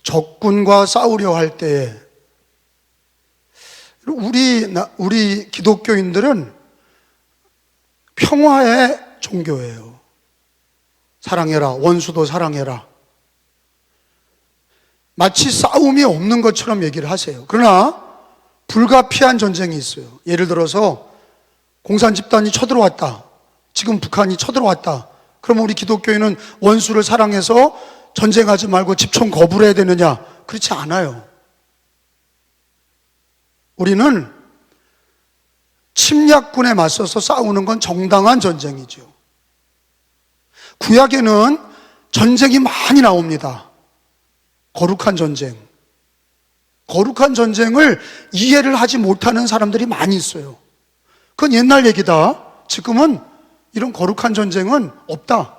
적군과 싸우려 할 때에 우리 기독교인들은 평화의 종교예요. 사랑해라, 원수도 사랑해라. 마치 싸움이 없는 것처럼 얘기를 하세요. 그러나 불가피한 전쟁이 있어요. 예를 들어서 공산 집단이 쳐들어왔다. 지금 북한이 쳐들어왔다. 그러면 우리 기독교인은 원수를 사랑해서 전쟁하지 말고 집총 거부를 해야 되느냐? 그렇지 않아요. 우리는 침략군에 맞서서 싸우는 건 정당한 전쟁이죠. 구약에는 전쟁이 많이 나옵니다. 거룩한 전쟁. 거룩한 전쟁을 이해를 하지 못하는 사람들이 많이 있어요. 그건 옛날 얘기다. 지금은 이런 거룩한 전쟁은 없다.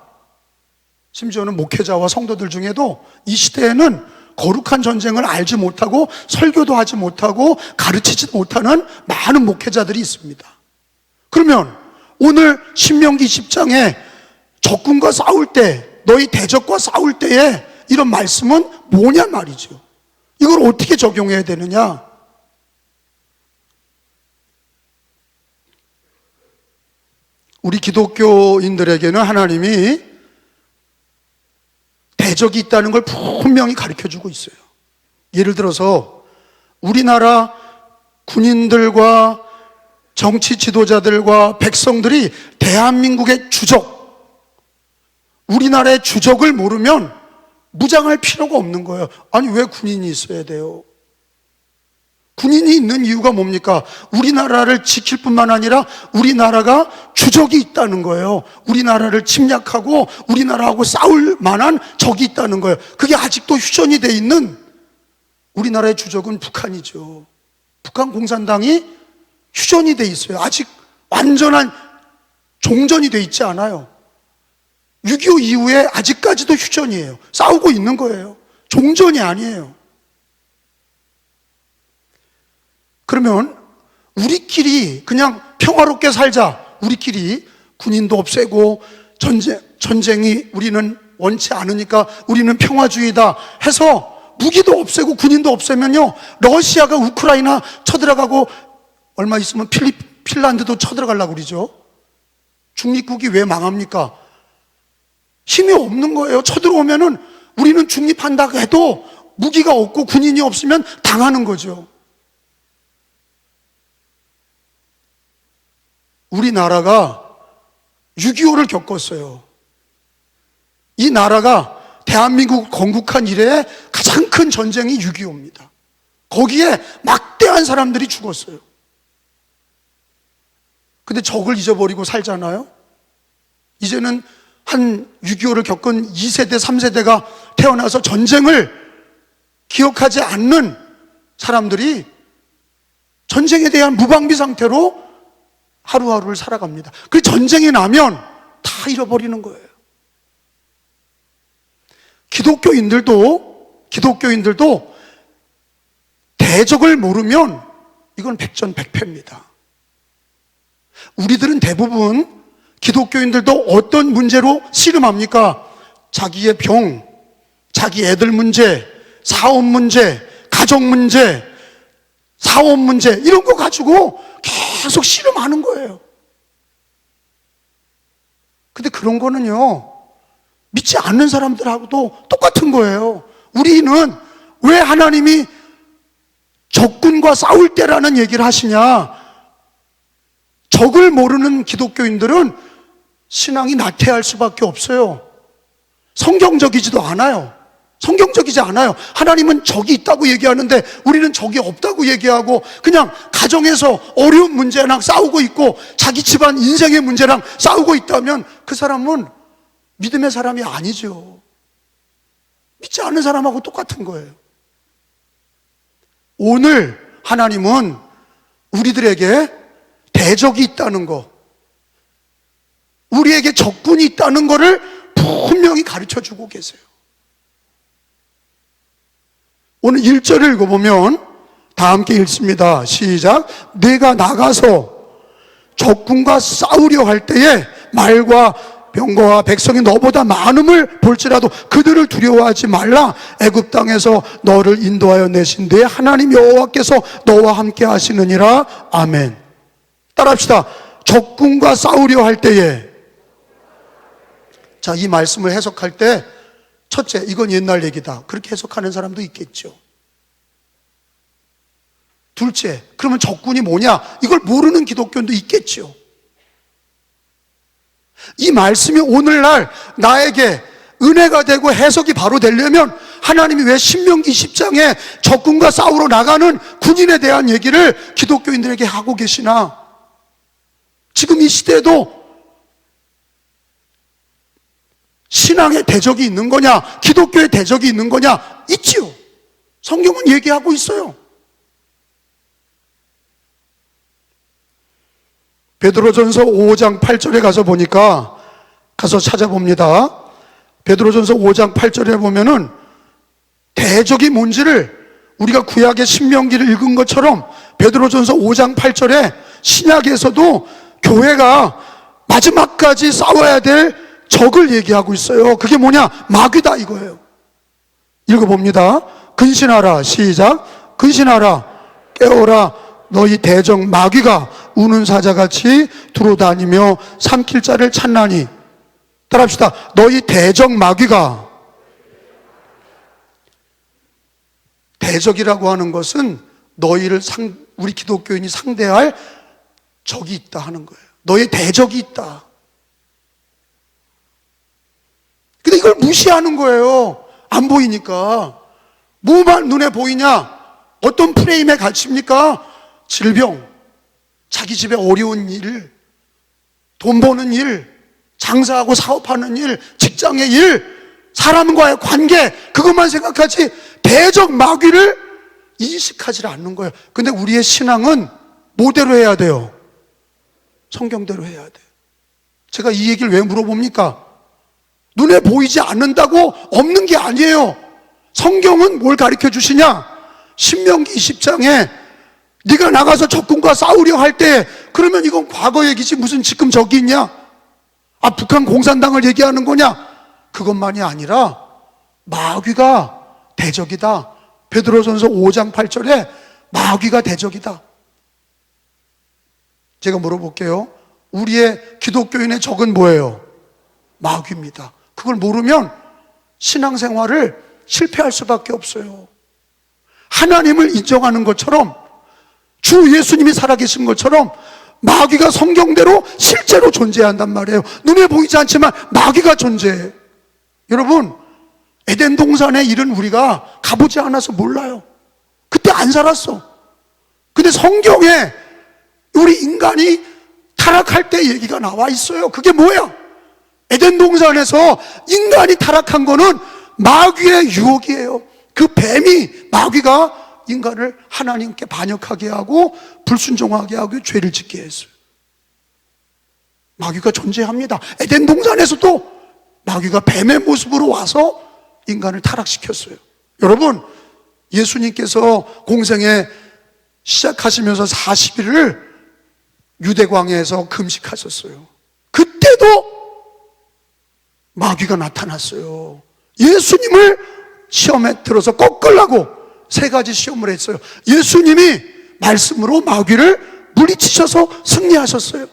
심지어는 목회자와 성도들 중에도 이 시대에는 거룩한 전쟁을 알지 못하고 설교도 하지 못하고 가르치지 못하는 많은 목회자들이 있습니다. 그러면 오늘 신명기 10장에 적군과 싸울 때, 너희 대적과 싸울 때에 이런 말씀은 뭐냐 말이죠. 이걸 어떻게 적용해야 되느냐? 우리 기독교인들에게는 하나님이 대적이 있다는 걸 분명히 가르쳐주고 있어요. 예를 들어서 우리나라 군인들과 정치 지도자들과 백성들이 대한민국의 주적, 우리나라의 주적을 모르면 무장할 필요가 없는 거예요. 아니, 왜 군인이 있어야 돼요? 군인이 있는 이유가 뭡니까? 우리나라를 지킬 뿐만 아니라 우리나라가 주적이 있다는 거예요. 우리나라를 침략하고 우리나라하고 싸울 만한 적이 있다는 거예요. 그게 아직도 휴전이 돼 있는 우리나라의 주적은 북한이죠. 북한 공산당이 휴전이 돼 있어요. 아직 완전한 종전이 돼 있지 않아요. 6.25 이후에 아직까지도 휴전이에요. 싸우고 있는 거예요. 종전이 아니에요. 그러면 우리끼리 그냥 평화롭게 살자. 우리끼리 군인도 없애고 전쟁이 우리는 원치 않으니까 우리는 평화주의다 해서 무기도 없애고 군인도 없애면요, 러시아가 우크라이나 쳐들어가고 얼마 있으면 핀란드도 쳐들어가려고 그러죠. 중립국이 왜 망합니까? 힘이 없는 거예요. 쳐들어오면은 우리는 중립한다고 해도 무기가 없고 군인이 없으면 당하는 거죠. 우리나라가 6.25를 겪었어요. 이 나라가 대한민국 건국한 이래에 가장 큰 전쟁이 6.25입니다. 거기에 막대한 사람들이 죽었어요. 근데 적을 잊어버리고 살잖아요. 이제는 한 6.25를 겪은 2세대, 3세대가 태어나서 전쟁을 기억하지 않는 사람들이 전쟁에 대한 무방비 상태로 하루하루를 살아갑니다. 그 전쟁이 나면 다 잃어버리는 거예요. 기독교인들도 대적을 모르면 이건 백전백패입니다. 우리들은 대부분 기독교인들도 어떤 문제로 씨름합니까? 자기의 병, 자기 애들 문제, 사업 문제, 가정 문제, 사업 문제, 이런 거 가지고 계속 씨름하는 거예요. 근데 그런 거는요, 믿지 않는 사람들하고도 똑같은 거예요. 우리는 왜 하나님이 적군과 싸울 때라는 얘기를 하시냐? 적을 모르는 기독교인들은 신앙이 나태할 수밖에 없어요. 성경적이지도 않아요. 성경적이지 않아요. 하나님은 적이 있다고 얘기하는데 우리는 적이 없다고 얘기하고 그냥 가정에서 어려운 문제랑 싸우고 있고 자기 집안 인생의 문제랑 싸우고 있다면 그 사람은 믿음의 사람이 아니죠. 믿지 않는 사람하고 똑같은 거예요. 오늘 하나님은 우리들에게 대적이 있다는 거, 우리에게 적군이 있다는 거를 분명히 가르쳐주고 계세요. 오늘 1절을 읽어보면 다 함께 읽습니다. 시작. 내가 나가서 적군과 싸우려 할 때에 말과 병거와 백성이 너보다 많음을 볼지라도 그들을 두려워하지 말라. 애굽 땅에서 너를 인도하여 내신 네 하나님 여호와께서 너와 함께 하시느니라. 아멘. 따라합시다. 적군과 싸우려 할 때에, 자, 이 말씀을 해석할 때 첫째, 이건 옛날 얘기다, 그렇게 해석하는 사람도 있겠죠. 둘째, 그러면 적군이 뭐냐, 이걸 모르는 기독교인도 있겠죠. 이 말씀이 오늘날 나에게 은혜가 되고 해석이 바로 되려면 하나님이 왜 신명기 10장에 적군과 싸우러 나가는 군인에 대한 얘기를 기독교인들에게 하고 계시나? 지금 이 시대에도 신앙의 대적이 있는 거냐, 기독교의 대적이 있는 거냐? 있지요. 성경은 얘기하고 있어요. 베드로전서 5장 8절에 가서 보니까, 가서 찾아봅니다. 베드로전서 5장 8절에 보면은 대적이 뭔지를 우리가 구약의 신명기를 읽은 것처럼 베드로전서 5장 8절에 신약에서도 교회가 마지막까지 싸워야 될 적을 얘기하고 있어요. 그게 뭐냐? 마귀다 이거예요. 읽어봅니다. 근신하라. 시작. 근신하라. 깨어라. 너희 대적 마귀가 우는 사자같이 두루다니며 삼킬 자를 찾나니. 따라합시다. 너희 대적 마귀가. 대적이라고 하는 것은 너희를 우리 기독교인이 상대할 적이 있다 하는 거예요. 너의 대적이 있다. 근데 이걸 무시하는 거예요. 안 보이니까. 뭐만 눈에 보이냐? 어떤 프레임에 갇힙니까? 질병, 자기 집에 어려운 일, 돈 버는 일, 장사하고 사업하는 일, 직장의 일, 사람과의 관계, 그것만 생각하지 대적 마귀를 인식하지 않는 거예요. 근데 우리의 신앙은 뭐대로 해야 돼요? 성경대로 해야 돼요. 제가 이 얘기를 왜 물어봅니까? 눈에 보이지 않는다고 없는 게 아니에요. 성경은 뭘 가르쳐 주시냐? 신명기 20장에 네가 나가서 적군과 싸우려 할 때, 그러면 이건 과거 얘기지 무슨 지금 적이 있냐? 아, 북한 공산당을 얘기하는 거냐? 그것만이 아니라 마귀가 대적이다. 베드로전서 5장 8절에 마귀가 대적이다. 제가 물어볼게요. 우리의 기독교인의 적은 뭐예요? 마귀입니다. 그걸 모르면 신앙생활을 실패할 수밖에 없어요. 하나님을 인정하는 것처럼, 주 예수님이 살아계신 것처럼 마귀가 성경대로 실제로 존재한단 말이에요. 눈에 보이지 않지만 마귀가 존재해. 여러분, 에덴 동산의 일은 우리가 가보지 않아서 몰라요. 그때 안 살았어. 근데 성경에 우리 인간이 타락할 때 얘기가 나와 있어요. 그게 뭐야? 에덴 동산에서 인간이 타락한 거는 마귀의 유혹이에요. 그 뱀이, 마귀가 인간을 하나님께 반역하게 하고 불순종하게 하고 죄를 짓게 했어요. 마귀가 존재합니다. 에덴 동산에서도 마귀가 뱀의 모습으로 와서 인간을 타락시켰어요. 여러분, 예수님께서 공생에 시작하시면서 40일을 유대광야에서 금식하셨어요. 그때도 마귀가 나타났어요. 예수님을 시험에 들어서 꺾으려고 3가지 시험을 했어요. 예수님이 말씀으로 마귀를 물리치셔서 승리하셨어요.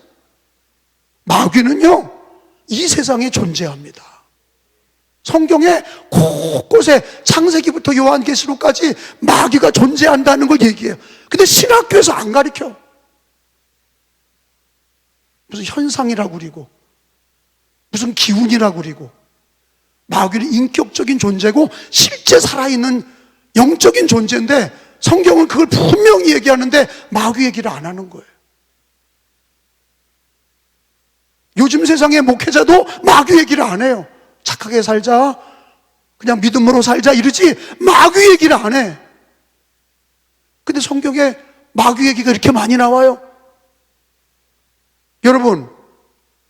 마귀는요, 이 세상에 존재합니다. 성경에 곳곳에 창세기부터 요한계시록까지 마귀가 존재한다는 걸 얘기해요. 근데 신학교에서 안 가르쳐. 무슨 현상이라고 그리고 무슨 기운이라고 그리고. 마귀는 인격적인 존재고 실제 살아있는 영적인 존재인데 성경은 그걸 분명히 얘기하는데 마귀 얘기를 안 하는 거예요. 요즘 세상의 목회자도 마귀 얘기를 안 해요. 착하게 살자, 그냥 믿음으로 살자 이러지 마귀 얘기를 안 해. 근데 성경에 마귀 얘기가 이렇게 많이 나와요. 여러분,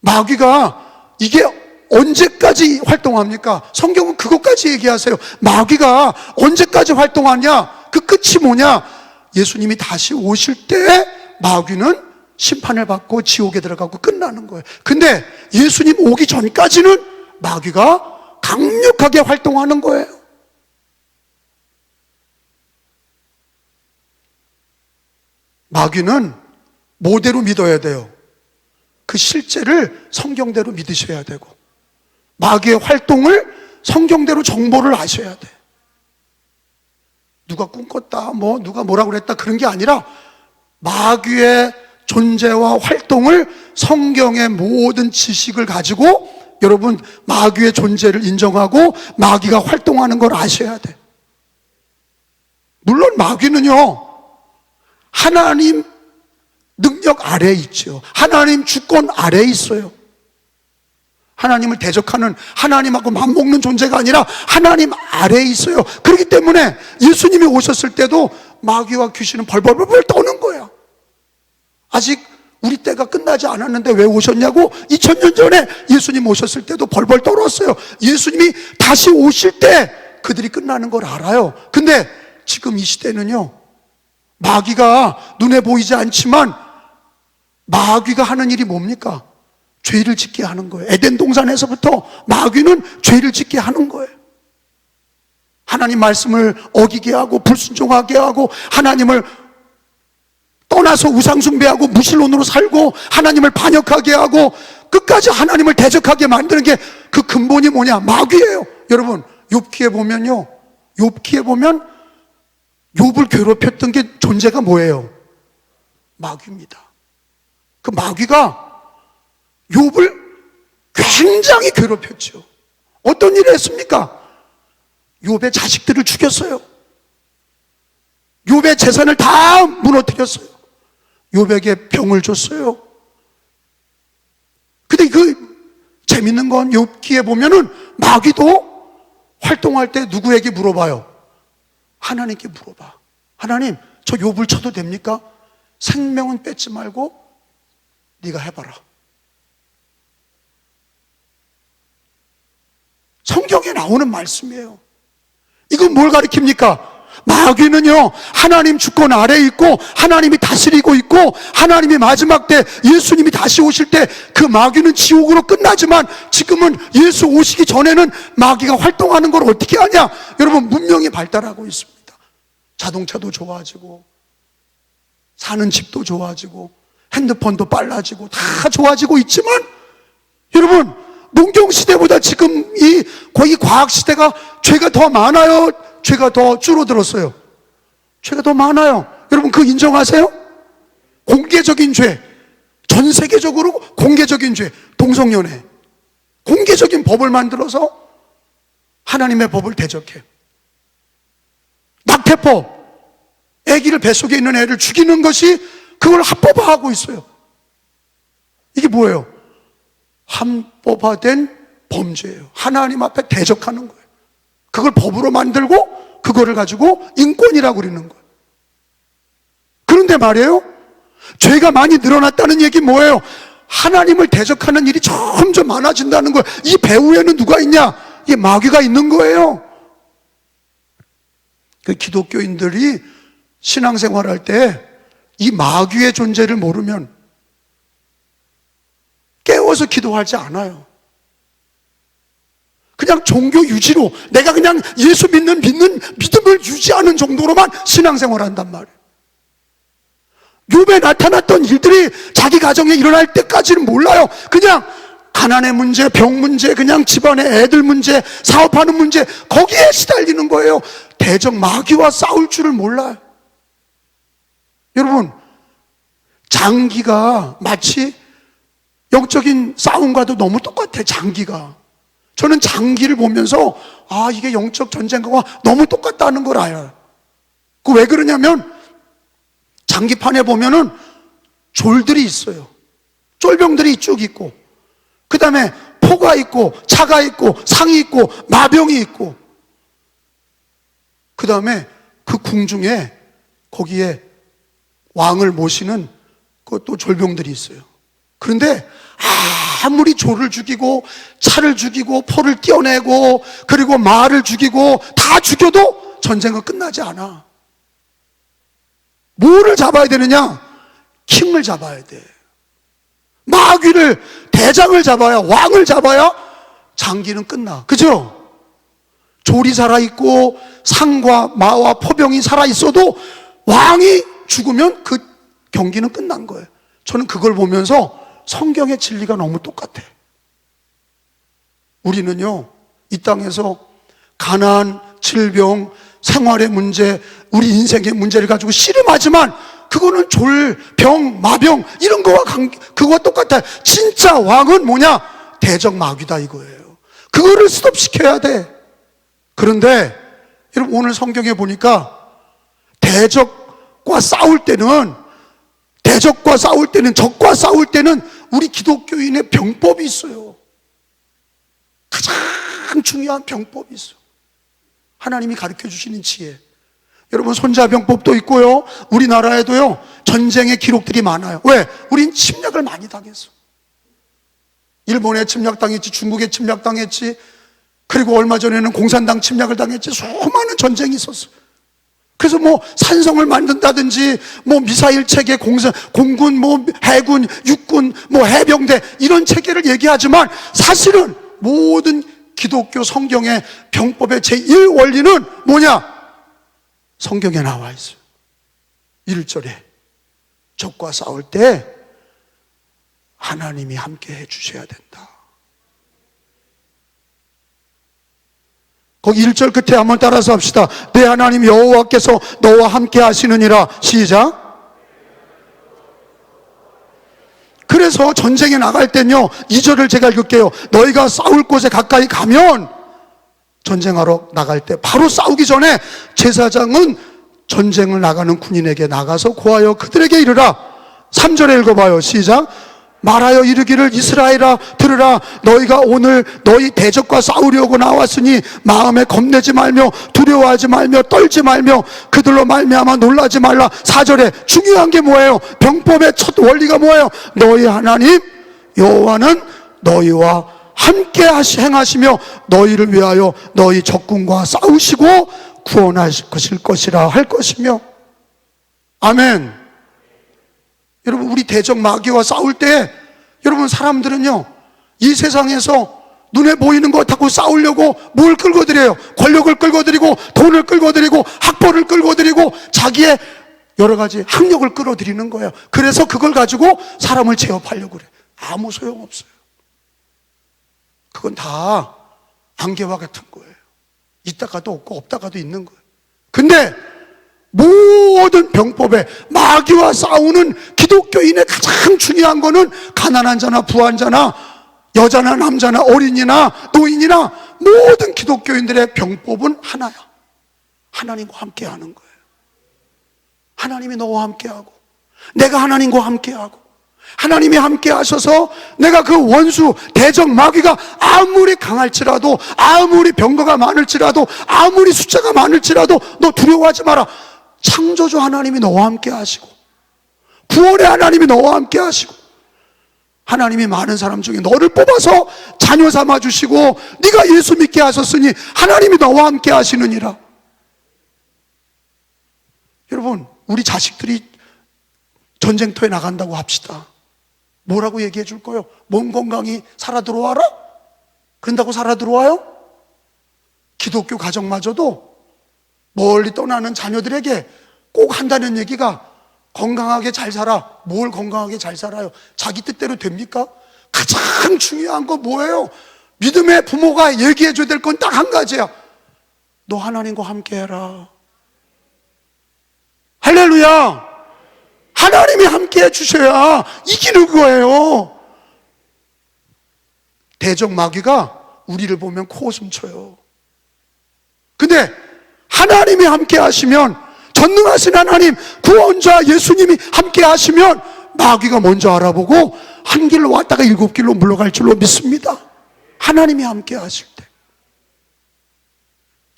마귀가 이게 언제까지 활동합니까? 성경은 그것까지 얘기하세요. 마귀가 언제까지 활동하냐? 그 끝이 뭐냐? 예수님이 다시 오실 때 마귀는 심판을 받고 지옥에 들어가고 끝나는 거예요. 근데 예수님 오기 전까지는 마귀가 강력하게 활동하는 거예요. 마귀는 뭐대로 믿어야 돼요? 그 실제를 성경대로 믿으셔야 되고, 마귀의 활동을 성경대로 정보를 아셔야 돼. 누가 꿈꿨다, 누가 뭐라고 그랬다, 그런 게 아니라 마귀의 존재와 활동을 성경의 모든 지식을 가지고 여러분 마귀의 존재를 인정하고 마귀가 활동하는 걸 아셔야 돼. 물론 마귀는요, 하나님 능력 아래에 있죠. 하나님 주권 아래에 있어요. 하나님을 대적하는, 하나님하고 맞먹는 존재가 아니라 하나님 아래에 있어요. 그렇기 때문에 예수님이 오셨을 때도 마귀와 귀신은 벌벌벌 떠는 거야. 아직 우리 때가 끝나지 않았는데 왜 오셨냐고? 2000년 전에 예수님 오셨을 때도 벌벌 떨었어요. 예수님이 다시 오실 때 그들이 끝나는 걸 알아요. 근데 지금 이 시대는요, 마귀가 눈에 보이지 않지만 마귀가 하는 일이 뭡니까? 죄를 짓게 하는 거예요. 에덴 동산에서부터 마귀는 죄를 짓게 하는 거예요. 하나님 말씀을 어기게 하고 불순종하게 하고 하나님을 떠나서 우상숭배하고 무신론으로 살고 하나님을 반역하게 하고 끝까지 하나님을 대적하게 만드는 게 그 근본이 뭐냐? 마귀예요. 여러분, 욥기에 보면요, 욥기에 보면 욥을 괴롭혔던 게 존재가 뭐예요? 마귀입니다. 그 마귀가 욥을 굉장히 괴롭혔죠. 어떤 일을 했습니까? 욥의 자식들을 죽였어요. 욥의 재산을 다 무너뜨렸어요. 욥에게 병을 줬어요. 근데 그 재밌는 건 욥기에 보면은 마귀도 활동할 때 누구에게 물어봐요? 하나님께 물어봐. 하나님, 저 욥을 쳐도 됩니까? 생명은 뺏지 말고 네가 해봐라. 성경에 나오는 말씀이에요. 이건 뭘 가리킵니까? 마귀는요, 하나님 주권 아래에 있고 하나님이 다스리고 있고 하나님이 마지막 때 예수님이 다시 오실 때 그 마귀는 지옥으로 끝나지만 지금은 예수 오시기 전에는 마귀가 활동하는 걸 어떻게 하냐? 여러분, 문명이 발달하고 있습니다. 자동차도 좋아지고 사는 집도 좋아지고 핸드폰도 빨라지고 다 좋아지고 있지만 여러분, 농경시대보다 지금 이 거의 과학시대가 죄가 더 많아요? 죄가 더 줄어들었어요? 죄가 더 많아요. 여러분, 그거 인정하세요? 공개적인 죄, 전 세계적으로 공개적인 죄, 동성연애, 공개적인 법을 만들어서 하나님의 법을 대적해. 낙태법, 아기를 뱃속에 있는 애를 죽이는 것이 그걸 합법화하고 있어요. 이게 뭐예요? 합법화된 범죄예요. 하나님 앞에 대적하는 거예요. 그걸 법으로 만들고 그거를 가지고 인권이라고 그러는 거예요. 그런데 말이에요, 죄가 많이 늘어났다는 얘기 뭐예요? 하나님을 대적하는 일이 점점 많아진다는 거예요. 이 배후에는 누가 있냐? 이 마귀가 있는 거예요. 그 기독교인들이 신앙생활할 때 이 마귀의 존재를 모르면 깨워서 기도하지 않아요. 그냥 종교 유지로, 내가 그냥 예수 믿는 믿음을 유지하는 정도로만 신앙생활 한단 말이에요. 욥에 나타났던 일들이 자기 가정에 일어날 때까지는 몰라요. 그냥 가난의 문제, 병 문제, 그냥 집안의 애들 문제, 사업하는 문제, 거기에 시달리는 거예요. 대적 마귀와 싸울 줄을 몰라요. 여러분, 장기가 마치 영적인 싸움과도 너무 똑같아. 장기가, 저는 장기를 보면서 이게 영적 전쟁과 너무 똑같다는 걸 알아요. 그 왜 그러냐면 장기판에 보면은 졸들이 있어요. 쫄병들이 쭉 있고, 그 다음에 포가 있고 차가 있고 상이 있고 마병이 있고, 그 다음에 그 궁중에 거기에 왕을 모시는 또 졸병들이 있어요. 그런데 아무리 조를 죽이고 차를 죽이고 포를 떼어내고 그리고 말을 죽이고 다 죽여도 전쟁은 끝나지 않아. 뭐를 잡아야 되느냐? 킹을 잡아야 돼. 마귀를, 대장을 잡아야, 왕을 잡아야 장기는 끝나. 그죠? 졸이 살아있고 상과 마와 포병이 살아있어도 왕이 죽으면 그 경기는 끝난 거예요. 저는 그걸 보면서 성경의 진리가 너무 똑같아. 우리는요, 이 땅에서 가난, 질병, 생활의 문제, 우리 인생의 문제를 가지고 씨름하지만 그거는 졸, 병, 마병 이런 그거와 똑같아요. 진짜 왕은 뭐냐? 대적 마귀다 이거예요. 그거를 스톱시켜야 돼. 그런데 여러분, 오늘 성경에 보니까 대적과 싸울 때는, 적과 싸울 때는 우리 기독교인의 병법이 있어요. 가장 중요한 병법이 있어요. 하나님이 가르쳐 주시는 지혜. 여러분, 손자병법도 있고요, 우리나라에도요 전쟁의 기록들이 많아요. 왜? 우린 침략을 많이 당했어. 일본에 침략당했지, 중국에 침략당했지, 그리고 얼마 전에는 공산당 침략을 당했지. 수많은 전쟁이 있었어요. 그래서 뭐 산성을 만든다든지, 뭐 미사일 체계, 공군, 뭐 해군, 육군, 뭐 해병대 이런 체계를 얘기하지만 사실은 모든 기독교 성경의 병법의 제1원리는 뭐냐? 성경에 나와 있어요. 1절에 적과 싸울 때 하나님이 함께 해주셔야 된다. 거기 1절 끝에 한번 따라서 합시다. 내 하나님 여호와께서 너와 함께 하시느니라. 시작. 그래서 전쟁에 나갈 땐요, 2절을 제가 읽을게요. 너희가 싸울 곳에 가까이 가면, 전쟁하러 나갈 때 바로 싸우기 전에 제사장은 전쟁을 나가는 군인에게 나가서 고하여 그들에게 이르라. 3절에 읽어봐요. 시작. 말하여 이르기를 이스라엘아 들으라. 너희가 오늘 너희 대적과 싸우려고 나왔으니 마음에 겁내지 말며 두려워하지 말며 떨지 말며 그들로 말미암아 놀라지 말라. 4절에 중요한 게 뭐예요? 병법의 첫 원리가 뭐예요? 너희 하나님 여호와는 너희와 함께 행하시며 너희를 위하여 너희 적군과 싸우시고 구원하실 것이라 할 것이며. 아멘. 여러분, 우리 대적 마귀와 싸울 때 여러분, 사람들은요 이 세상에서 눈에 보이는 것 갖고 싸우려고 뭘 끌고 들여요? 권력을 끌고 들이고, 돈을 끌고 들이고, 학벌을 끌고 들이고, 자기의 여러 가지 학력을 끌어들이는 거예요. 그래서 그걸 가지고 사람을 제압하려고 그래. 아무 소용없어요. 그건 다 안개와 같은 거예요. 있다가도 없고 없다가도 있는 거예요. 근데 모든 병법에 마귀와 싸우는 기독교인의 가장 중요한 거는 가난한 자나 부한 자나 여자나 남자나 어린이나 노인이나 모든 기독교인들의 병법은 하나야. 하나님과 함께 하는 거예요. 하나님이 너와 함께 하고 내가 하나님과 함께 하고 하나님이 함께 하셔서 내가 그 원수 대적 마귀가 아무리 강할지라도, 아무리 병거가 많을지라도, 아무리 숫자가 많을지라도 너 두려워하지 마라. 창조주 하나님이 너와 함께 하시고 구원의 하나님이 너와 함께 하시고 하나님이 많은 사람 중에 너를 뽑아서 자녀 삼아 주시고 네가 예수 믿게 하셨으니 하나님이 너와 함께 하시느니라. 여러분, 우리 자식들이 전쟁터에 나간다고 합시다. 뭐라고 얘기해 줄 거예요? 몸 건강히 살아 들어와라? 그런다고 살아 들어와요? 기독교 가정마저도 멀리 떠나는 자녀들에게 꼭 한다는 얘기가 건강하게 잘 살아. 뭘 건강하게 잘 살아요? 자기 뜻대로 됩니까? 가장 중요한 거 뭐예요? 믿음의 부모가 얘기해 줘야 될 건 딱 한 가지야. 너 하나님과 함께 해라. 할렐루야. 하나님이 함께 해주셔야 이기는 거예요. 대적 마귀가 우리를 보면 코웃음 쳐요. 근데 하나님이 함께 하시면, 전능하신 하나님 구원자 예수님이 함께 하시면 마귀가 먼저 알아보고 한 길로 왔다가 7길로 물러갈 줄로 믿습니다. 하나님이 함께 하실 때.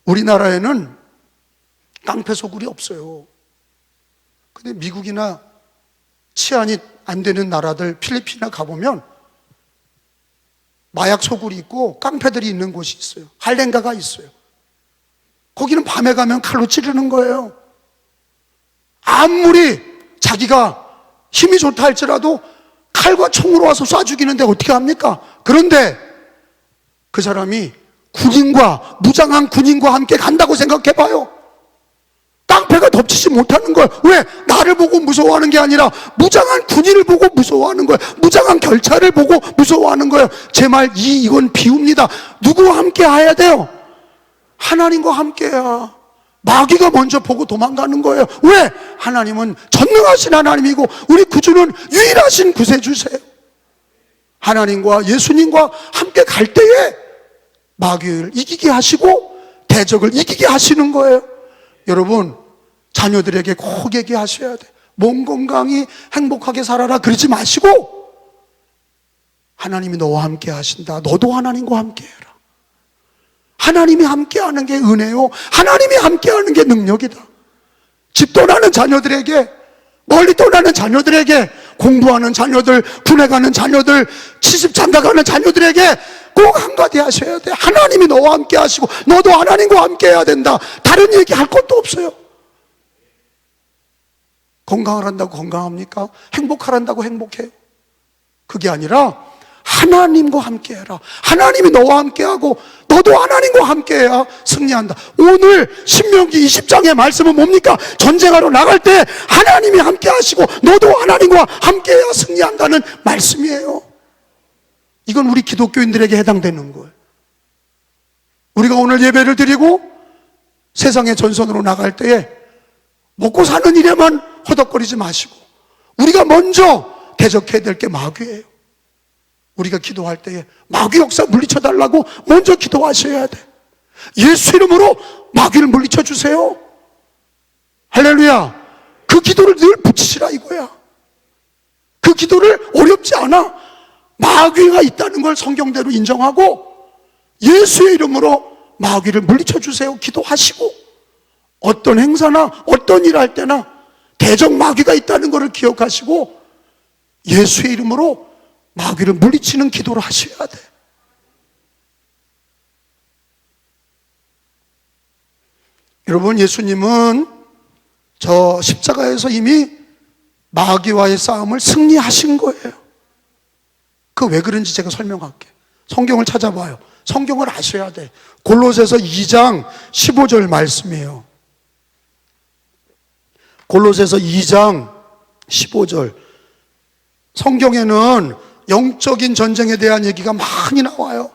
우리나라에는 깡패 소굴이 없어요. 근데 미국이나 치안이 안 되는 나라들, 필리핀이나 가보면 마약 소굴이 있고 깡패들이 있는 곳이 있어요. 할렌가가 있어요. 거기는 밤에 가면 칼로 찌르는 거예요. 아무리 자기가 힘이 좋다 할지라도 칼과 총으로 와서 쏴 죽이는데 어떻게 합니까? 그런데 그 사람이 군인과, 무장한 군인과 함께 간다고 생각해봐요. 깡패가 덮치지 못하는 거예요. 왜? 나를 보고 무서워하는 게 아니라 무장한 군인을 보고 무서워하는 거예요. 무장한 경찰을 보고 무서워하는 거예요. 제 말 이건 비유입니다. 누구와 함께 해야 돼요? 하나님과 함께해야. 마귀가 먼저 보고 도망가는 거예요. 왜? 하나님은 전능하신 하나님이고 우리 구주는 유일하신 구세주세요. 하나님과 예수님과 함께 갈 때에 마귀를 이기게 하시고 대적을 이기게 하시는 거예요. 여러분, 자녀들에게 꼭 얘기하셔야 돼. 몸 건강히 행복하게 살아라 그러지 마시고 하나님이 너와 함께 하신다. 너도 하나님과 함께 해라. 하나님이 함께하는 게 은혜요, 하나님이 함께하는 게 능력이다. 집 떠나는 자녀들에게, 멀리 떠나는 자녀들에게, 공부하는 자녀들, 군에 가는 자녀들, 시집 장가가는 자녀들에게 꼭 한마디 하셔야 돼. 하나님이 너와 함께 하시고 너도 하나님과 함께 해야 된다. 다른 얘기 할 것도 없어요. 건강하란다고 건강합니까? 행복하란다고 행복해요? 그게 아니라 하나님과 함께해라. 하나님이 너와 함께하고 너도 하나님과 함께해야 승리한다. 오늘 신명기 20장의 말씀은 뭡니까? 전쟁하러 나갈 때 하나님이 함께하시고 너도 하나님과 함께해야 승리한다는 말씀이에요. 이건 우리 기독교인들에게 해당되는 거예요. 우리가 오늘 예배를 드리고 세상의 전선으로 나갈 때에 먹고 사는 일에만 허덕거리지 마시고 우리가 먼저 대적해야 될 게 마귀예요. 우리가 기도할 때에 마귀 역사 물리쳐달라고 먼저 기도하셔야 돼. 예수 이름으로 마귀를 물리쳐 주세요. 할렐루야. 그 기도를 늘 붙이시라 이거야. 그 기도를 어렵지 않아. 마귀가 있다는 걸 성경대로 인정하고 예수의 이름으로 마귀를 물리쳐 주세요. 기도하시고 어떤 행사나 어떤 일 할 때나 대적 마귀가 있다는 것을 기억하시고 예수의 이름으로 마귀를 물리치는 기도를 하셔야 돼. 여러분, 예수님은 저 십자가에서 이미 마귀와의 싸움을 승리하신 거예요. 그 왜 그런지 제가 설명할게요. 성경을 찾아봐요. 성경을 아셔야 돼. 골로새서 2장 15절 말씀이에요. 골로새서 2장 15절. 성경에는 영적인 전쟁에 대한 얘기가 많이 나와요.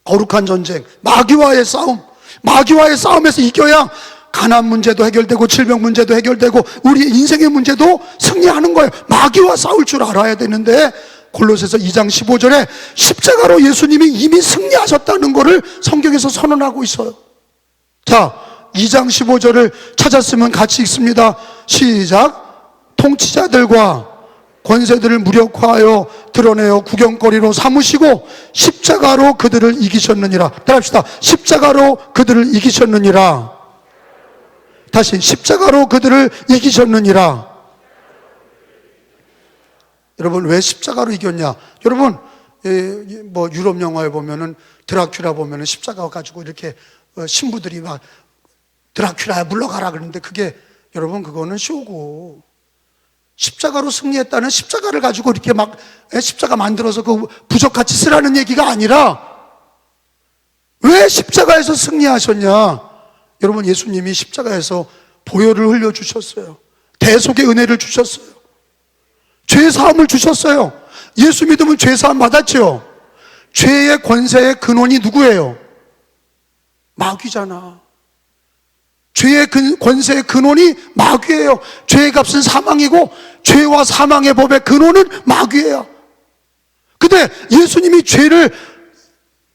거룩한 전쟁, 마귀와의 싸움. 마귀와의 싸움에서 이겨야 가난 문제도 해결되고 질병 문제도 해결되고 우리 인생의 문제도 승리하는 거예요. 마귀와 싸울 줄 알아야 되는데 골로새서 2장 15절에 십자가로 예수님이 이미 승리하셨다는 것을 성경에서 선언하고 있어요. 자, 2장 15절을 찾았으면 같이 읽습니다. 시작. 통치자들과 권세들을 무력화하여 드러내어 구경거리로 삼으시고 십자가로 그들을 이기셨느니라. 따라합시다. 십자가로 그들을 이기셨느니라. 다시 십자가로 그들을 이기셨느니라. 여러분, 왜 십자가로 이겼냐? 여러분, 뭐 유럽 영화에 보면은 드라큘라 보면은 십자가 가지고 이렇게 신부들이 막 드라큘라야 물러가라 그러는데 그게 여러분 그거는 쇼고, 십자가로 승리했다는 십자가를 가지고 이렇게 막 십자가 만들어서 그 부적같이 쓰라는 얘기가 아니라 왜 십자가에서 승리하셨냐? 여러분, 예수님이 십자가에서 보혈을 흘려주셨어요. 대속의 은혜를 주셨어요. 죄사함을 주셨어요. 예수 믿으면 죄사함 받았죠. 죄의 권세의 근원이 누구예요? 마귀잖아. 죄의 권세의 근원이 마귀예요. 죄의 값은 사망이고 죄와 사망의 법의 근원은 마귀예요. 근데 예수님이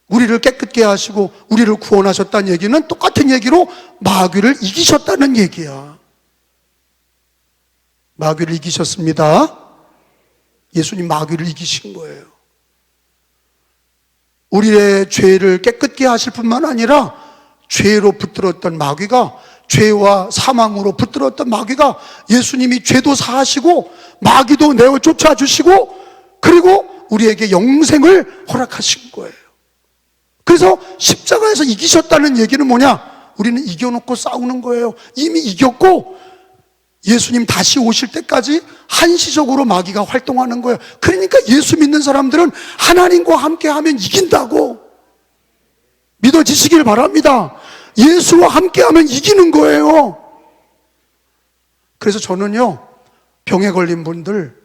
우리를 깨끗게 하시고 우리를 구원하셨다는 얘기는 똑같은 얘기로 마귀를 이기셨다는 얘기야. 마귀를 이기셨습니다. 예수님 마귀를 이기신 거예요. 우리의 죄를 깨끗게 하실 뿐만 아니라 죄로 붙들었던 마귀가, 죄와 사망으로 붙들었던 마귀가 예수님이 죄도 사하시고 마귀도 내어 쫓아주시고 그리고 우리에게 영생을 허락하신 거예요. 그래서 십자가에서 이기셨다는 얘기는 뭐냐? 우리는 이겨놓고 싸우는 거예요. 이미 이겼고 예수님 다시 오실 때까지 한시적으로 마귀가 활동하는 거예요. 그러니까 예수 믿는 사람들은 하나님과 함께하면 이긴다고 믿어지시길 바랍니다. 예수와 함께하면 이기는 거예요. 그래서 저는요, 병에 걸린 분들,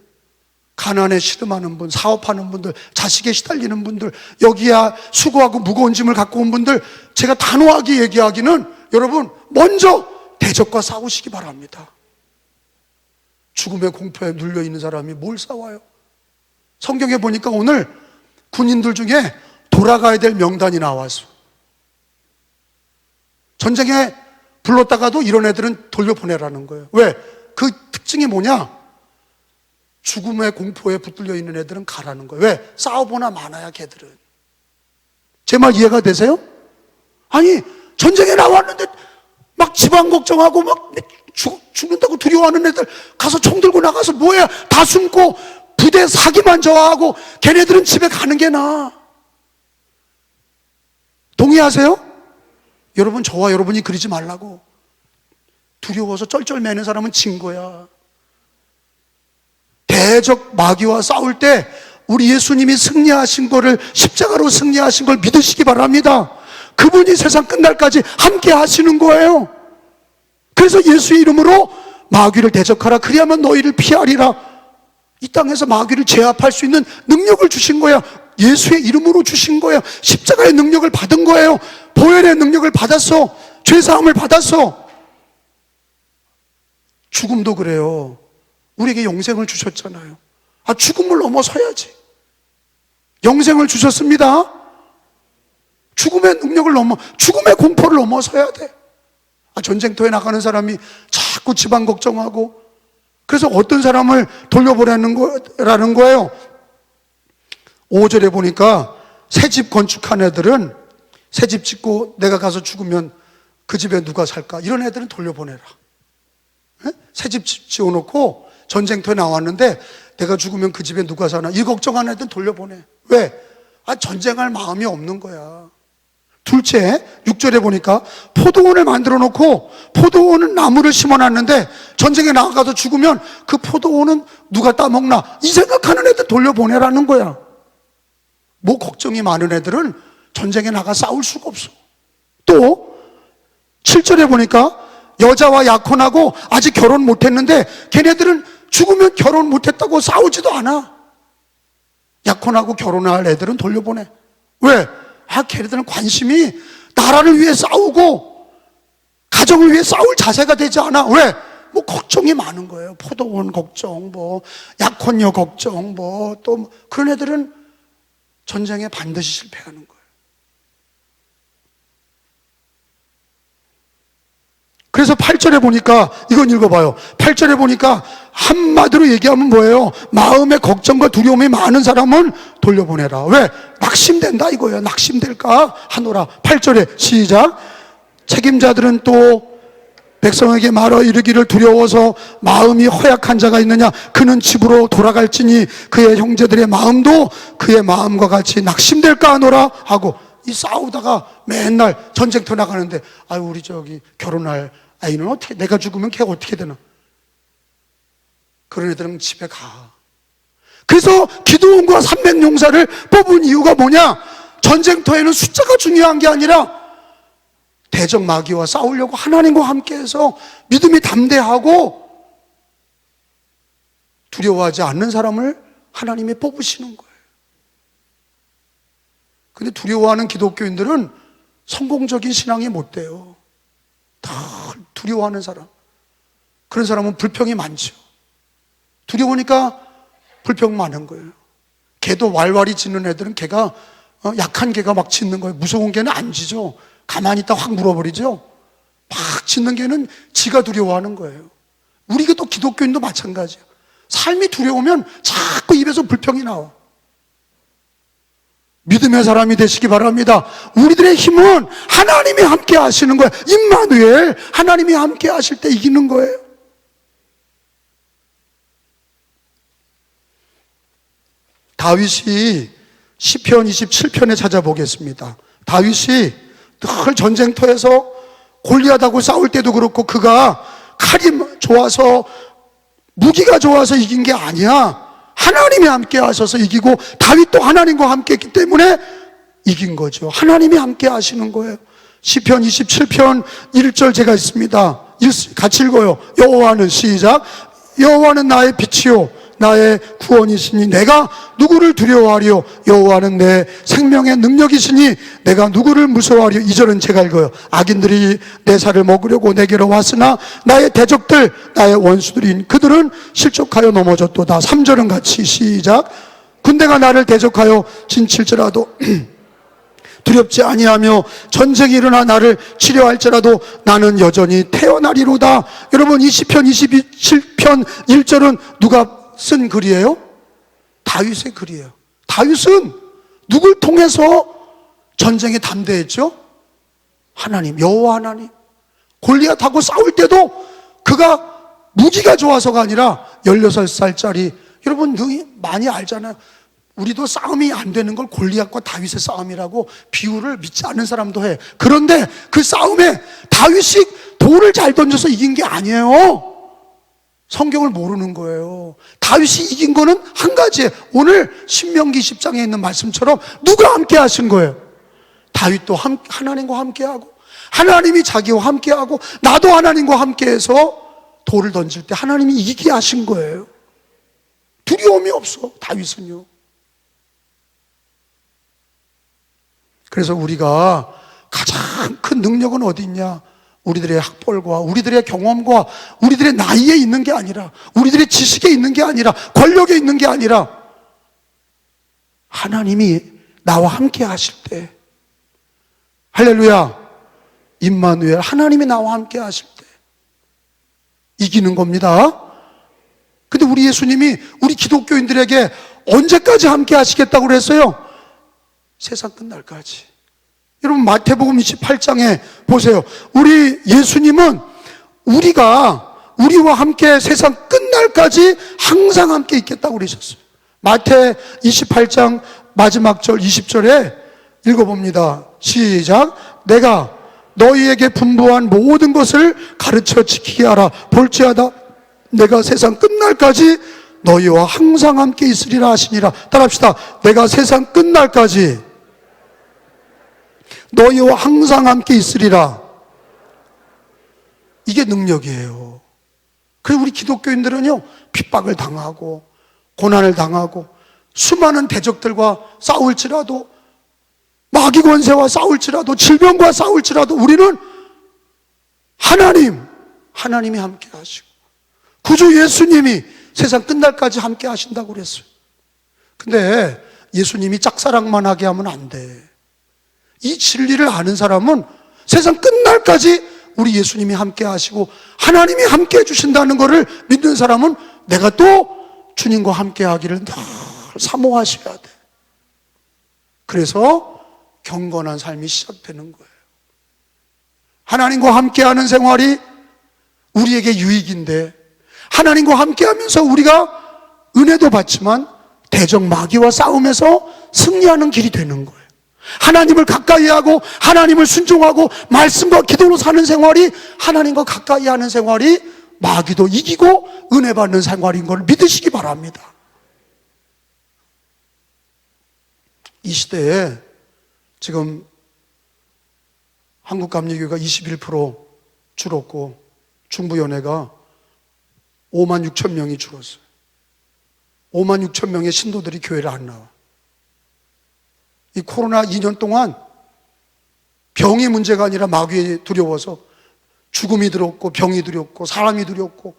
가난에 시름하는 분, 사업하는 분들, 자식에 시달리는 분들, 여기야 수고하고 무거운 짐을 갖고 온 분들, 제가 단호하게 얘기하기는, 여러분 먼저 대적과 싸우시기 바랍니다. 죽음의 공포에 눌려있는 사람이 뭘 싸워요? 성경에 보니까 오늘 군인들 중에 돌아가야 될 명단이 나왔어. 전쟁에 불렀다가도 이런 애들은 돌려보내라는 거예요. 왜? 그 특징이 뭐냐? 죽음의 공포에 붙들려 있는 애들은 가라는 거예요. 왜? 싸워보나 마나야 걔들은. 제 말 이해가 되세요? 아니, 전쟁에 나왔는데 막 집안 걱정하고 막 죽는다고 두려워하는 애들 가서 총 들고 나가서 뭐야? 다 숨고 부대 사기만 저하고 걔네들은 집에 가는 게 나아. 동의하세요? 여러분, 저와 여러분이 그러지 말라고. 두려워서 쩔쩔매는 사람은 진 거야. 대적 마귀와 싸울 때 우리 예수님이 승리하신 거를, 십자가로 승리하신 걸 믿으시기 바랍니다. 그분이 세상 끝날까지 함께 하시는 거예요. 그래서 예수의 이름으로 마귀를 대적하라. 그리하면 너희를 피하리라. 이 땅에서 마귀를 제압할 수 있는 능력을 주신 거야. 예수의 이름으로 주신 거예요. 십자가의 능력을 받은 거예요. 보혈의 능력을 받았어. 죄사함을 받았어. 죽음도 그래요. 우리에게 영생을 주셨잖아요. 죽음을 넘어서야지. 영생을 주셨습니다. 죽음의 능력을 죽음의 공포를 넘어서야 돼. 전쟁터에 나가는 사람이 자꾸 집안 걱정하고, 그래서 어떤 사람을 돌려보내는 거라는 거예요. 5절에 보니까 새 집 건축한 애들은, 새 집 짓고 내가 가서 죽으면 그 집에 누가 살까? 이런 애들은 돌려보내라. 새 집 지어놓고 전쟁터에 나왔는데 내가 죽으면 그 집에 누가 사나? 이 걱정하는 애들은 돌려보내. 왜? 전쟁할 마음이 없는 거야. 둘째, 6절에 보니까 포도원을 만들어 놓고 포도원은 나무를 심어놨는데 전쟁에 나가서 죽으면 그 포도원은 누가 따먹나? 이 생각하는 애들 돌려보내라는 거야. 뭐 걱정이 많은 애들은 전쟁에 나가 싸울 수가 없어. 또 7절에 보니까 여자와 약혼하고 아직 결혼 못했는데 걔네들은 죽으면 결혼 못했다고 싸우지도 않아. 약혼하고 결혼할 애들은 돌려보내. 왜? 걔네들은 관심이 나라를 위해 싸우고 가정을 위해 싸울 자세가 되지 않아. 왜? 뭐 걱정이 많은 거예요. 포도원 걱정, 뭐 약혼녀 걱정, 뭐 또 그런 애들은 전쟁에 반드시 실패하는 거예요. 그래서 8절에 보니까, 이건 읽어봐요. 8절에 보니까 한마디로 얘기하면 뭐예요? 마음의 걱정과 두려움이 많은 사람은 돌려보내라. 왜? 낙심된다 이거예요. 낙심될까 하노라. 8절에 시작. 책임자들은 또 백성에게 말하 이르기를 두려워서 마음이 허약한 자가 있느냐? 그는 집으로 돌아갈지니 그의 형제들의 마음도 그의 마음과 같이 낙심될까 하노라 하고, 이 싸우다가 맨날 전쟁터 나가는데 우리 결혼할 아이는 어떻게, 내가 죽으면 걔가 어떻게 되나? 그런 애들은 집에 가. 그래서 기드온과 300용사를 뽑은 이유가 뭐냐? 전쟁터에는 숫자가 중요한 게 아니라 대적 마귀와 싸우려고 하나님과 함께해서 믿음이 담대하고 두려워하지 않는 사람을 하나님이 뽑으시는 거예요. 근데 두려워하는 기독교인들은 성공적인 신앙이 못 돼요. 다 두려워하는 사람, 그런 사람은 불평이 많죠. 두려우니까 불평 많은 거예요. 개도 왈왈이 짖는 애들은 개가 약한 개가 막 짖는 거예요. 무서운 개는 안 짖죠. 가만히 있다 확 물어버리죠. 막 짖는 개는 지가 두려워하는 거예요. 우리가 또 기독교인도 마찬가지예요. 삶이 두려우면 자꾸 입에서 불평이 나와. 믿음의 사람이 되시기 바랍니다. 우리들의 힘은 하나님이 함께 하시는 거예요. 임마누엘, 하나님이 함께 하실 때 이기는 거예요. 다윗이 시편 27편에 찾아보겠습니다. 다윗이 늘 전쟁터에서 골리앗하고 싸울 때도 그렇고 그가 칼이 좋아서 무기가 좋아서 이긴 게 아니야. 하나님이 함께 하셔서 이기고, 다윗도 하나님과 함께 했기 때문에 이긴 거죠. 하나님이 함께 하시는 거예요. 시편 27편 1절 제가 있습니다. 같이 읽어요. 여호와는, 시작. 여호와는 나의 빛이요 나의 구원이시니 내가 누구를 두려워하리요. 여호와는 내 생명의 능력이시니 내가 누구를 무서워하리요. 2절은 제가 읽어요. 악인들이 내 살을 먹으려고 내게로 왔으나 나의 대적들, 나의 원수들인 그들은 실족하여 넘어졌도다. 3절은 같이, 시작. 군대가 나를 대적하여 진칠지라도 두렵지 아니하며 전쟁이 일어나 나를 치려할지라도 나는 여전히 태어나리로다. 여러분, 이 시편 27편 1절은 누가 쓴 글이에요? 다윗의 글이에요. 다윗은 누굴 통해서 전쟁에 담대했죠? 하나님, 여호와 하나님. 골리앗하고 싸울 때도 그가 무기가 좋아서가 아니라 16살짜리, 여러분 많이 알잖아요. 우리도 싸움이 안 되는 걸 골리앗과 다윗의 싸움이라고 비유를 믿지 않는 사람도 해. 그런데 그 싸움에 다윗이 돌을 잘 던져서 이긴 게 아니에요. 성경을 모르는 거예요. 다윗이 이긴 거는 한 가지예요. 오늘 신명기 10장에 있는 말씀처럼 누가 함께 하신 거예요? 다윗도 하나님과 함께하고, 하나님이 자기와 함께하고, 나도 하나님과 함께해서 돌을 던질 때 하나님이 이기게 하신 거예요. 두려움이 없어, 다윗은요. 그래서 우리가 가장 큰 능력은 어디 있냐? 우리들의 학벌과 우리들의 경험과 우리들의 나이에 있는 게 아니라, 우리들의 지식에 있는 게 아니라, 권력에 있는 게 아니라, 하나님이 나와 함께 하실 때, 할렐루야, 임마누엘, 하나님이 나와 함께 하실 때 이기는 겁니다. 근데 우리 예수님이 우리 기독교인들에게 언제까지 함께 하시겠다고 그랬어요? 세상 끝날까지. 여러분, 마태복음 28장에 보세요. 우리 예수님은 우리와 함께 세상 끝날까지 항상 함께 있겠다고 그러셨어요. 마태 28장 마지막 절 20절에 읽어봅니다. 시작. 내가 너희에게 분부한 모든 것을 가르쳐 지키게 하라. 볼지어다 내가 세상 끝날까지 너희와 항상 함께 있으리라 하시니라. 따라합시다. 내가 세상 끝날까지 너희와 항상 함께 있으리라. 이게 능력이에요. 그래서 우리 기독교인들은요, 핍박을 당하고 고난을 당하고 수많은 대적들과 싸울지라도, 마귀 권세와 싸울지라도, 질병과 싸울지라도 우리는 하나님이 함께 하시고, 구주 예수님이 세상 끝날까지 함께 하신다고 그랬어요. 근데 예수님이 짝사랑만 하게 하면 안 돼. 이 진리를 아는 사람은 세상 끝날까지 우리 예수님이 함께 하시고 하나님이 함께 해주신다는 것을 믿는 사람은 내가 또 주님과 함께 하기를 늘 사모하셔야 돼. 그래서 경건한 삶이 시작되는 거예요. 하나님과 함께하는 생활이 우리에게 유익인데, 하나님과 함께하면서 우리가 은혜도 받지만 대적 마귀와 싸움에서 승리하는 길이 되는 거예요. 하나님을 가까이 하고 하나님을 순종하고 말씀과 기도로 사는 생활이, 하나님과 가까이 하는 생활이 마귀도 이기고 은혜 받는 생활인 걸 믿으시기 바랍니다. 이 시대에 지금 한국감리교회가 21% 줄었고 중부연회가 5만 6천 명이 줄었어요. 5만 6천 명의 신도들이 교회를 안 나와. 이 코로나 2년 동안 병이 문제가 아니라 마귀에 두려워서 죽음이 두렵고 병이 두렵고 사람이 두렵고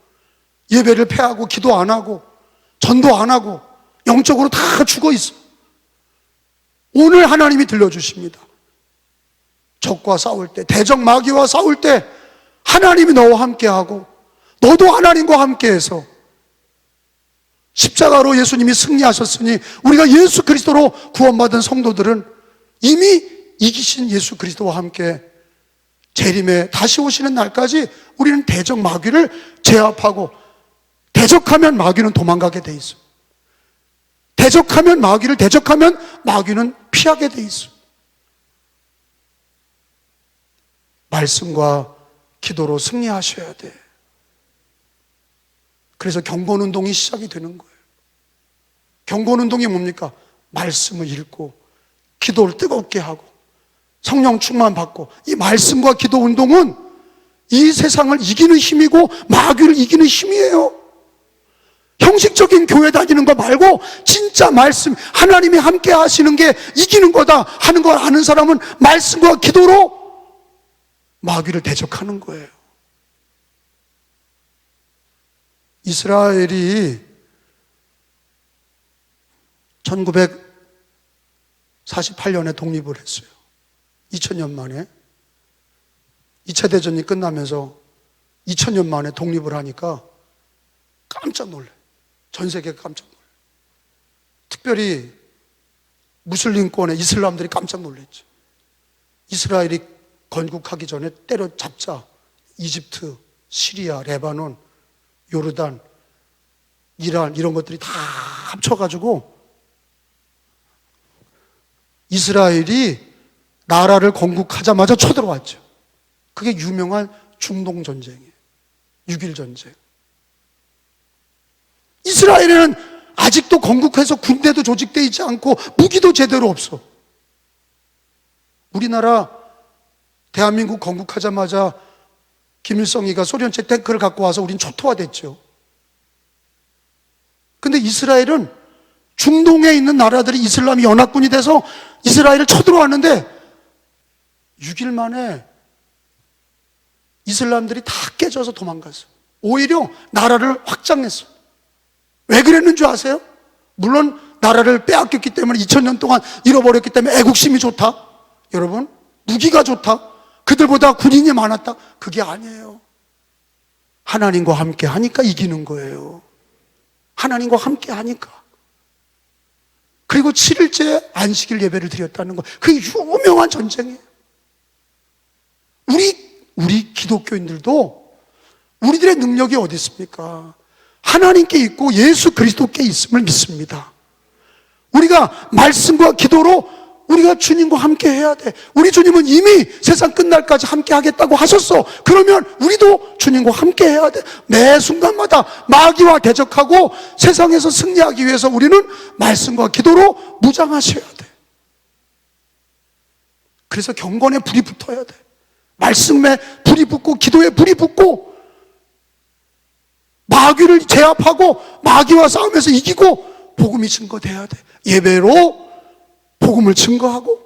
예배를 패하고 기도 안 하고 전도 안 하고 영적으로 다 죽어 있어. 오늘 하나님이 들려주십니다. 적과 싸울 때, 대적 마귀와 싸울 때 하나님이 너와 함께하고 너도 하나님과 함께해서 십자가로 예수님이 승리하셨으니 우리가 예수 그리스도로 구원받은 성도들은 이미 이기신 예수 그리스도와 함께 재림에 다시 오시는 날까지 우리는 대적 마귀를 제압하고, 대적하면 마귀는 도망가게 돼 있어. 대적하면 마귀는 피하게 돼 있어. 말씀과 기도로 승리하셔야 돼. 그래서 경건운동이 시작이 되는 거예요. 경건운동이 뭡니까? 말씀을 읽고 기도를 뜨겁게 하고 성령 충만 받고, 이 말씀과 기도 운동은 이 세상을 이기는 힘이고 마귀를 이기는 힘이에요. 형식적인 교회 다니는 거 말고 진짜 말씀, 하나님이 함께 하시는 게 이기는 거다 하는 걸 아는 사람은 말씀과 기도로 마귀를 대적하는 거예요. 이스라엘이 1948년에 독립을 했어요. 2000년 만에. 2차 대전이 끝나면서 2000년 만에 독립을 하니까 깜짝 놀라요. 전 세계가 깜짝 놀라요. 특별히 무슬림권의 이슬람들이 깜짝 놀랐죠. 이스라엘이 건국하기 전에 때려잡자 이집트, 시리아, 레바논, 요르단, 이란 이런 것들이 다 합쳐가지고 이스라엘이 나라를 건국하자마자 쳐들어왔죠. 그게 유명한 중동 전쟁이에요. 6.1 전쟁. 이스라엘에는 아직도 건국해서 군대도 조직되어 있지 않고 무기도 제대로 없어. 우리나라 대한민국 건국하자마자 김일성이가 소련제 탱크를 갖고 와서 우린 초토화됐죠. 근데 이스라엘은 중동에 있는 나라들이 이슬람이 연합군이 돼서 이스라엘을 쳐들어왔는데 6일 만에 이슬람들이 다 깨져서 도망갔어요. 오히려 나라를 확장했어요. 왜 그랬는 줄 아세요? 물론 나라를 빼앗겼기 때문에 2000년 동안 잃어버렸기 때문에 애국심이 좋다. 여러분, 무기가 좋다. 그들보다 군인이 많았다. 그게 아니에요. 하나님과 함께 하니까 이기는 거예요. 하나님과 함께 하니까. 그리고 7일째 안식일 예배를 드렸다는 거. 그 유명한 전쟁이에요. 우리 기독교인들도 우리들의 능력이 어디 있습니까? 하나님께 있고 예수 그리스도께 있음을 믿습니다. 우리가 말씀과 기도로 우리가 주님과 함께 해야 돼. 우리 주님은 이미 세상 끝날까지 함께 하겠다고 하셨어. 그러면 우리도 주님과 함께 해야 돼. 매 순간마다 마귀와 대적하고 세상에서 승리하기 위해서 우리는 말씀과 기도로 무장하셔야 돼. 그래서 경건에 불이 붙어야 돼. 말씀에 불이 붙고 기도에 불이 붙고 마귀를 제압하고 마귀와 싸우면서 이기고 복음이 증거돼야 돼. 예배로 복음을 증거하고.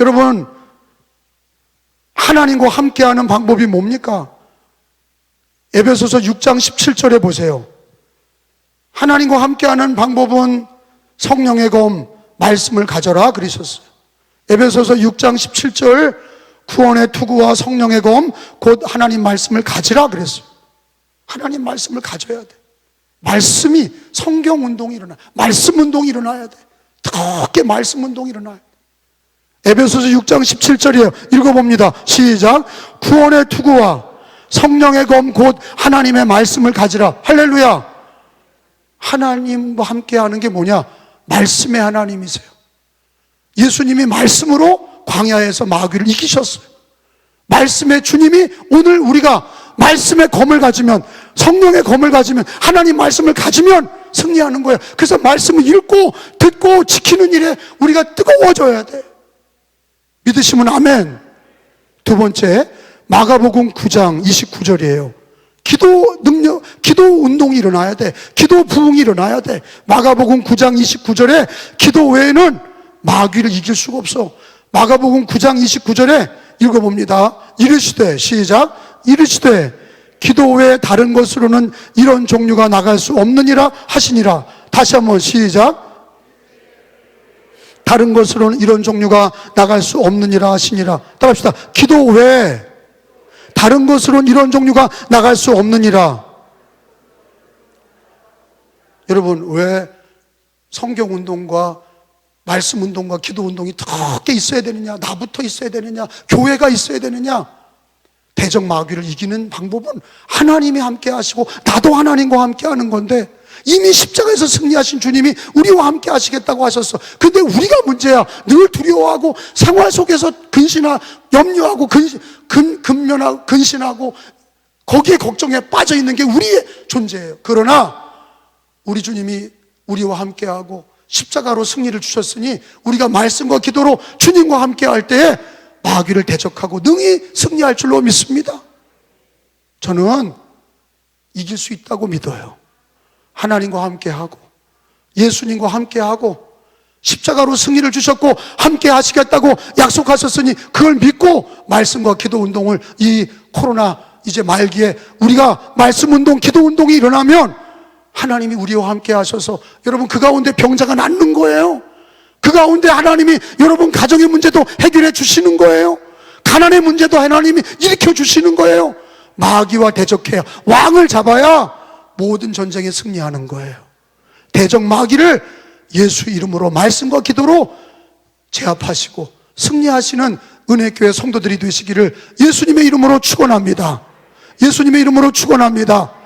여러분, 하나님과 함께하는 방법이 뭡니까? 에베소서 6장 17절에 보세요. 하나님과 함께하는 방법은 성령의 검, 말씀을 가져라 그러셨어요. 에베소서 6장 17절, 구원의 투구와 성령의 검, 곧 하나님 말씀을 가지라 그랬어요. 하나님 말씀을 가져야 돼. 말씀이, 성경 운동이 일어나, 말씀 운동이 일어나야 돼. 뜨겁게 말씀 운동이 일어나야 돼. 에베소서 6장 17절이에요. 읽어봅니다. 시작. 구원의 투구와 성령의 검 곧 하나님의 말씀을 가지라. 할렐루야. 하나님과 함께하는 게 뭐냐? 말씀의 하나님이세요. 예수님이 말씀으로 광야에서 마귀를 이기셨어요. 말씀의 주님이 오늘 우리가 말씀의 검을 가지면, 성령의 검을 가지면, 하나님 말씀을 가지면 승리하는 거예요. 그래서 말씀을 읽고 듣고 지키는 일에 우리가 뜨거워져야 돼. 믿으시면 아멘. 두 번째, 마가복음 9장 29절이에요. 기도 능력, 기도 운동이 일어나야 돼. 기도 부흥이 일어나야 돼. 마가복음 9장 29절에 기도 외에는 마귀를 이길 수가 없어. 마가복음 9장 29절에 읽어봅니다. 이르시되, 시작. 이르시되 기도 외에 다른 것으로는 이런 종류가 나갈 수 없느니라 하시니라. 다시 한번 시작. 다른 것으로는 이런 종류가 나갈 수 없느니라 하시니라. 따라합시다. 기도 외에 다른 것으로는 이런 종류가 나갈 수 없느니라. 여러분, 왜 성경 운동과 말씀 운동과 기도 운동이 뜨겁게 있어야 되느냐? 나부터 있어야 되느냐? 교회가 있어야 되느냐? 대적 마귀를 이기는 방법은 하나님이 함께 하시고 나도 하나님과 함께 하는 건데, 이미 십자가에서 승리하신 주님이 우리와 함께 하시겠다고 하셨어. 근데 우리가 문제야. 늘 두려워하고 생활 속에서 염려하고 근면하고 근신하고 거기에 걱정에 빠져 있는 게 우리의 존재예요. 그러나 우리 주님이 우리와 함께하고 십자가로 승리를 주셨으니 우리가 말씀과 기도로 주님과 함께할 때에 마귀를 대적하고 능히 승리할 줄로 믿습니다. 저는 이길 수 있다고 믿어요. 하나님과 함께하고 예수님과 함께하고 십자가로 승리를 주셨고 함께 하시겠다고 약속하셨으니 그걸 믿고 말씀과 기도 운동을, 이 코로나 이제 말기에 우리가 말씀 운동, 기도 운동이 일어나면 하나님이 우리와 함께 하셔서 여러분 그 가운데 병자가 낫는 거예요. 그 가운데 하나님이 여러분 가정의 문제도 해결해 주시는 거예요. 가난의 문제도 하나님이 일으켜 주시는 거예요. 마귀와 대적해야, 왕을 잡아야 모든 전쟁에 승리하는 거예요. 대적 마귀를 예수 이름으로 말씀과 기도로 제압하시고 승리하시는 은혜교회 성도들이 되시기를 예수님의 이름으로 축원합니다. 예수님의 이름으로 축원합니다.